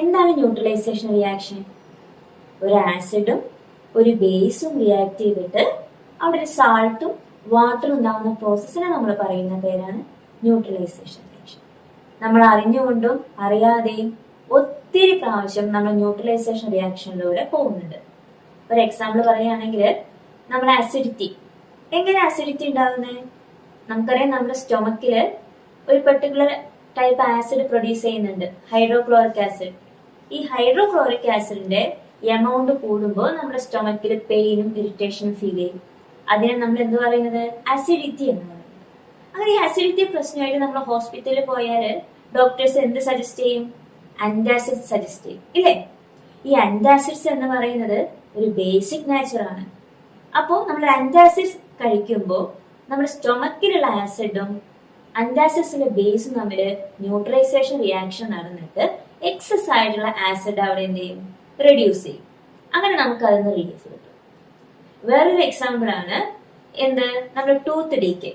എന്താണ് neutralisation reaction? ഒരു ആസിഡും ഒരു ബേസും റിയാക്ട് ചെയ്തിട്ട് അവിടെ ഒരു സാൾട്ടും വാട്ടറും ഉണ്ടാകുന്ന പ്രോസസ്സിനെ നമ്മൾ പറയുന്ന പേരാണ് ന്യൂട്രലൈസേഷൻ റിയാക്ഷൻ. നമ്മൾ അറിഞ്ഞുകൊണ്ടും അറിയാതെയും ഒത്തിരി പ്രാവശ്യം നമ്മൾ ന്യൂട്രലൈസേഷൻ റിയാക്ഷനിലൂടെ പോകുന്നുണ്ട്. ഒരു എക്സാമ്പിൾ പറയുകയാണെങ്കിൽ നമ്മുടെ അസിഡിറ്റി. എങ്ങനെ അസിഡിറ്റി ഉണ്ടാകുന്നത്? നമുക്കറിയാം, നമ്മുടെ സ്റ്റൊമക്കില് ഒരു പെർട്ടിക്കുലർ ടൈപ്പ് ആസിഡ് പ്രൊഡ്യൂസ് ചെയ്യുന്നുണ്ട്, ഹൈഡ്രോക്ലോറിക് ആസിഡ്. ഈ ഹൈഡ്രോക്ലോറിക് ആസിഡിന്റെ എമൗണ്ട് കൂടുമ്പോൾ നമ്മുടെ സ്റ്റൊമക്കിൽ പെയിനും ഇറിറ്റേഷനും ഫീൽ ചെയ്യും. അതിനെ നമ്മൾ എന്ത് പറയുന്നത്? അസിഡിറ്റി എന്ന് പറയുന്നത്. അങ്ങനെ ഈ അസിഡിറ്റി പ്രശ്നമായിട്ട് നമ്മൾ ഹോസ്പിറ്റലിൽ പോയാൽ ഡോക്ടേഴ്സ് എന്ത് സജസ്റ്റ് ചെയ്യും? ആന്റാസിഡ്സ് സജസ്റ്റ് ചെയ്യും, ഇല്ലേ? ഈ ആന്റാസിഡ്സ് എന്ന് പറയുന്നത് ഒരു ബേസിക് നാച്ചറാണ്. അപ്പോൾ നമ്മൾ ആന്റാസിഡ്സ് കഴിക്കുമ്പോൾ നമ്മുടെ സ്റ്റൊമക്കിലുള്ള ആസിഡും ആന്റാസിഡ്സിലെ ബേസും തമ്മിൽ ന്യൂട്രലൈസേഷൻ റിയാക്ഷൻ നടന്നിട്ട് എക്സസ് ആയിട്ടുള്ള ആസിഡ് അവിടെ എന്ത് ചെയ്യും? റെഡ്യൂസ് ചെയ്യും. അങ്ങനെ നമുക്ക് അതിന് റിലീഫ് കിട്ടും. വേറൊരു എക്സാമ്പിൾ ആണ് എന്ത്? നമ്മുടെ ടൂത്ത് ഡീക്കെ.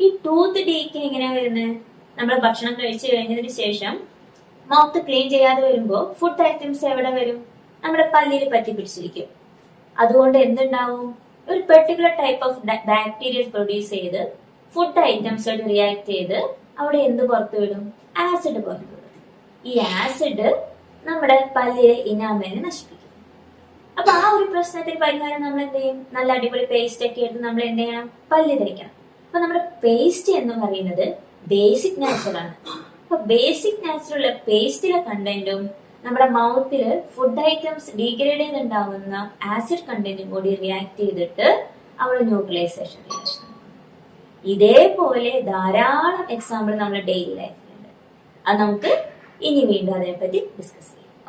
ഈ ടൂത്ത് ഡീക്കെ എങ്ങനെയാ വരുന്നത്? നമ്മൾ ഭക്ഷണം കഴിച്ചു കഴിഞ്ഞതിന് ശേഷം മൗത്ത് ക്ലീൻ ചെയ്യാതെ വരുമ്പോൾ ഫുഡ് ഐറ്റംസ് എവിടെ വരും? നമ്മുടെ പല്ലിൽ പറ്റി പിടിച്ചിരിക്കും. അതുകൊണ്ട് എന്തുണ്ടാവും? ഒരു particular type of bacteria produce ചെയ്ത് ഫുഡ് ഐറ്റംസായിട്ട് റിയാക്ട് ചെയ്ത് അവിടെ എന്ത് പുറത്തു വിടും? ആസിഡ് പുറത്തു വിടും. ഈ ആസിഡ് നമ്മുടെ പല്ലിലെ ഇനാമലിനെ നശിപ്പിക്കും. അപ്പൊ ആ ഒരു പ്രശ്നത്തിന് പരിഹാരം നമ്മൾ എന്ത് ചെയ്യും? നല്ല അടിപൊളി പേസ്റ്റ് ഒക്കെ എടുത്ത് നമ്മൾ എന്ത് ചെയ്യണം? പല്ല് തേക്കണം. അപ്പൊ നമ്മുടെ പേസ്റ്റ് എന്ന് പറയുന്നത് ബേസിക് നാച്ചുറാണ്. അപ്പൊ ബേസിക് നാച്ചുറുള്ള പേസ്റ്റിലെ കണ്ടന്റും നമ്മുടെ മൗത്തില് ഫുഡ് ഐറ്റംസ് ഡീഗ്രേഡ് ചെയ്തുണ്ടാവുന്ന ആസിഡ് കണ്ടന്റും കൂടി റിയാക്ട് ചെയ്തിട്ട് അവിടെ ന്യൂട്രലൈസേഷൻ റിയാക്ഷൻ. ഇതേപോലെ ധാരാളം എക്സാമ്പിൾ നമ്മുടെ ഡെയിലി ലൈഫിലുണ്ട്. അത് നമുക്ക് ഇനി വീണ്ടും അതിനെപ്പറ്റി ഡിസ്കസ് ചെയ്യാം.